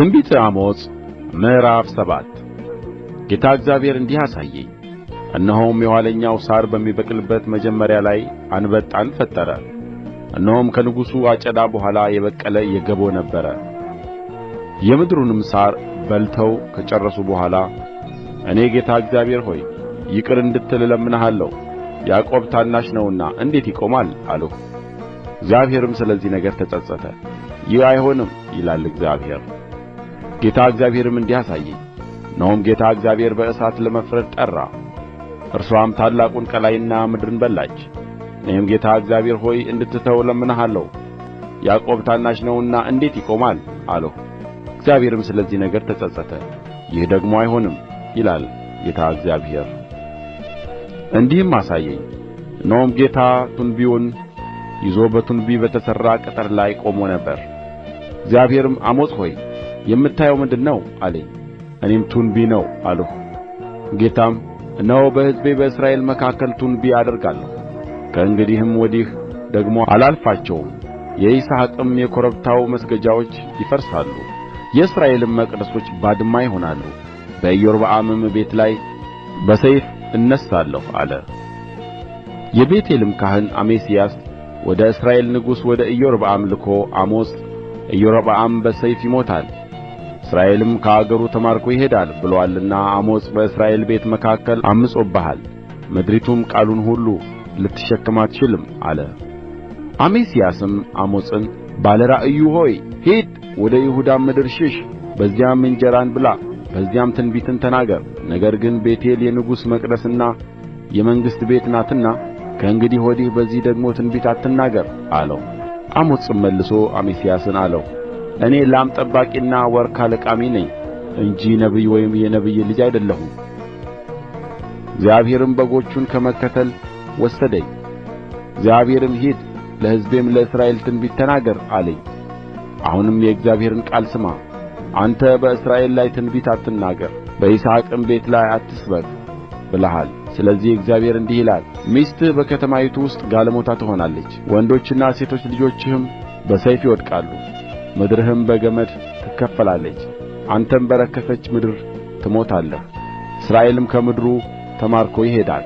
ትንቢተ አሞጽ ምዕራፍ 7 ጌታ እግዚአብሔር እንዲህ አሳየኝ። እነሆም የኋለኛው ሣር በሚበቅልበት መጀመሪያ ላይ አንበጣን ፈጠረ። እነሆም ከንጉሡ አጨዳ በኋላ የበቀለ የገቦ ነበረ። የምድሩንም ሣር በልተው ከጨረሱ በኋላ እኔ ጌታ እግዚአብሔር ሆይ ይቅር እንድትል እለምንሃለሁ፣ ያዕቆብ ታናሽ ነውና እንዴት ይቆማል አልሁ። እግዚአብሔርም ስለዚህ ነገር ተጸጸተ። ይህ አይሆንም ይላል እግዚአብሔር። ጌታ እግዚአብሔርም እንዲህ አሳየኝ። እነሆም ጌታ እግዚአብሔር በእሳት ለመፍረድ ጠራ፣ እርሷም ታላቁን ቀላይና ምድርን በላች። እኔም ጌታ እግዚአብሔር ሆይ እንድትተው እለምንሃለሁ፣ ያዕቆብ ታናሽ ነውና እንዴት ይቆማል አልሁ። እግዚአብሔርም ስለዚህ ነገር ተጸጸተ። ይህ ደግሞ አይሆንም ይላል ጌታ እግዚአብሔር። እንዲህም አሳየኝ። እነሆም ጌታ ቱንቢውን ይዞ በቱንቢ በተሠራ ቅጥር ላይ ቆሞ ነበር። እግዚአብሔርም አሞጽ ሆይ የምታየው ምንድር ነው አለኝ። እኔም ቱንቢ ነው አልሁ። ጌታም እነሆ በሕዝቤ በእስራኤል መካከል ቱንቢ አደርጋለሁ፣ ከእንግዲህም ወዲህ ደግሞ አላልፋቸውም። የይስሐቅም የኮረብታው መስገጃዎች ይፈርሳሉ፣ የእስራኤልም መቅደሶች ባድማ ይሆናሉ። በኢዮርብዓምም ቤት ላይ በሰይፍ እነሣለሁ አለ። የቤቴልም ካህን አሜስያስ ወደ እስራኤል ንጉሥ ወደ ኢዮርብዓም ልኮ አሞጽ ኢዮርብዓም በሰይፍ ይሞታል፣ እስራኤልም ከአገሩ ተማርኮ ይሄዳል ብሎአልና አሞጽ በእስራኤል ቤት መካከል ዐምፆብሃል፣ ምድሪቱም ቃሉን ሁሉ ልትሸከም አትችልም አለ። አሜስያስም አሞጽን ባለ ራእዩ ሆይ ሂድ፣ ወደ ይሁዳም ምድር ሽሽ፣ በዚያም እንጀራን ብላ፣ በዚያም ትንቢትን ተናገር። ነገር ግን ቤቴል የንጉሥ መቅደስና የመንግሥት ቤት ናትና ከእንግዲህ ወዲህ በዚህ ደግሞ ትንቢት አትናገር አለው። አሞጽም መልሶ አሜስያስን አለው፣ እኔ ላም ጠባቂና ወርካ ለቃሚ ነኝ እንጂ ነቢይ ወይም የነቢይ ልጅ አይደለሁም። እግዚአብሔርም በጎቹን ከመከተል ወሰደኝ። እግዚአብሔርም ሂድ፣ ለሕዝቤም ለእስራኤል ትንቢት ተናገር አለኝ። አሁንም የእግዚአብሔርን ቃል ስማ። አንተ በእስራኤል ላይ ትንቢት አትናገር፣ በይስሐቅም ቤት ላይ አትስበክ ብለሃል። ስለዚህ እግዚአብሔር እንዲህ ይላል፣ ሚስትህ በከተማይቱ ውስጥ ጋለሞታ ትሆናለች፣ ወንዶችና ሴቶች ልጆችህም በሰይፍ ይወድቃሉ፣ ምድርህም በገመድ ትከፈላለች። አንተም በረከሰች ምድር ትሞታለህ፣ እስራኤልም ከምድሩ ተማርኮ ይሄዳል።